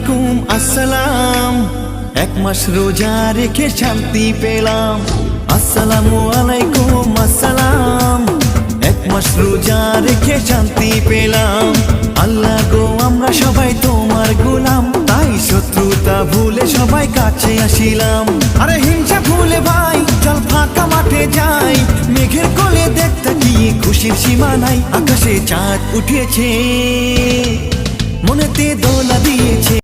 আলাইকুম আসসালাম। এক মাস রোজা রেখে শান্তি পেলাম। আসসালামু আলাইকুম আসসালাম। এক মাস রোজা রেখে শান্তি পেলাম। আল্লাহ গো আমরা সবাই তোমার গোলাম, তাই শত্রুতা ভুলে সবাই কাছে আসিলাম। আরে হিংসা ভুলে ভাই চল ফাঁকা মাঠে যাই, মেঘের কোলে দেখতে গিয়ে খুশির সীমা নাই। আকাশে চাঁদ উঠেছে, মনেতে দোলা দিয়েছে।